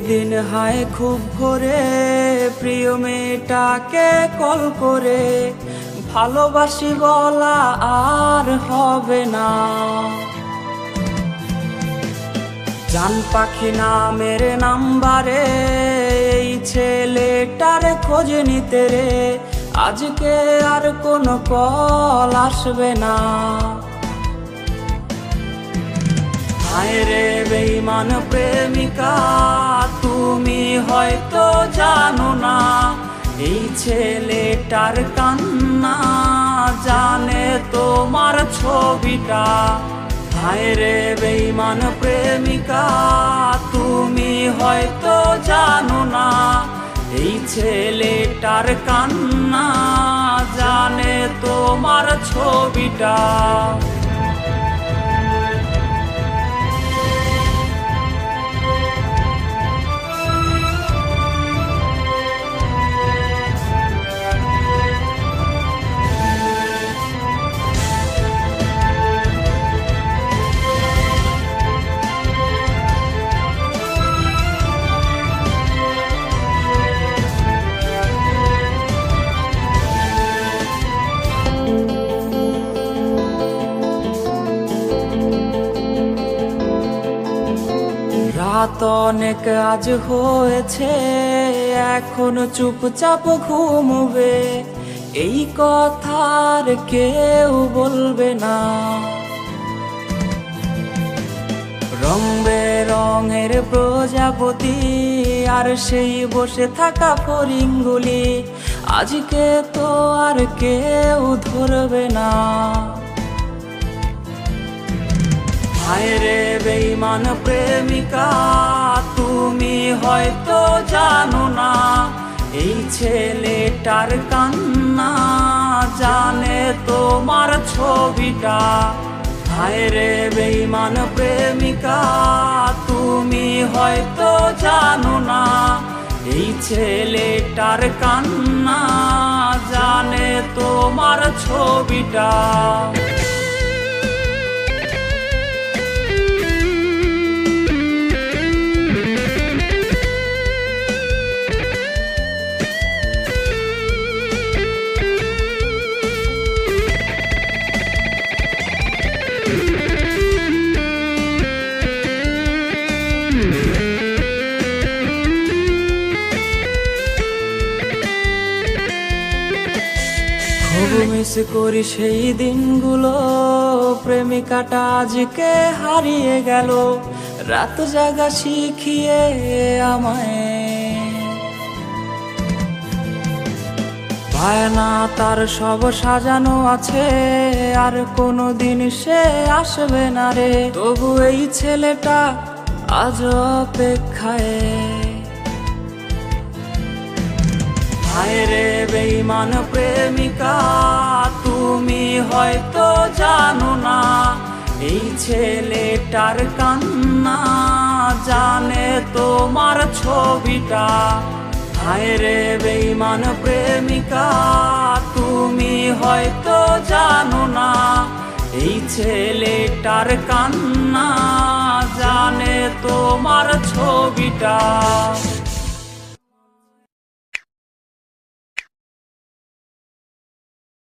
দিন হায় খুব ভোরে প্রিয় মেয়েটাকে কল করে ভালোবাসি বলা আর হবে না। জান পাখি নামের নাম্বারে এই ছেলেটার খোঁজ নিতে রে আজকে আর কোনো কল আসবে না। হায় রে বেঈমান প্রেমিকা তুমি হয়তো জানো না এই ছেলেটার কান্না জানে তোমার ছবিটা। হায় রে বেঈমান প্রেমিকা তুমি হয়তো জানো না এই ছেলেটার কান্না জানে তোমার ছবিটা। রাত অনেক আজ হয়েছে এখন চুপচাপ ঘুমবে এই কথার কেউ বলবে না। রং বেরঙের প্রজাপতি আর সেই বসে থাকা ফড়িংগুলি আজকে তো আর কেউ ধরবে না। হায় রে বেঈমান প্রেমিকা তুমি হয়তো জানো না এই ছেলেটার কান্না জানে তোমার ছবিটা। হায় রে বেঈমান প্রেমিকা তুমি হয়তো জানো না এই ছেলেটার কান্না জানে তোমার ছবিটা। খুব মিস করি সেই দিনগুলো প্রেমিকাটা আজকে হারিয়ে গেল রাত জাগা শিখিয়ে আমায়। বায়না তার সব সাজানো আছে আর কোনো দিন সে আসবে না রে তবু এই ছেলেটা আজ অপেক্ষায়। হায় রে বেঈমান প্রেমিকা তুমি হয়তো জানো না এই ছেলেটার কান্না জানে তোমার ছবিটা। হায় রে বেঈমান প্রেমিকা তুমি হয়তো জানো না এই ছেলেটার কান্না জানে তোমার ছবিটা।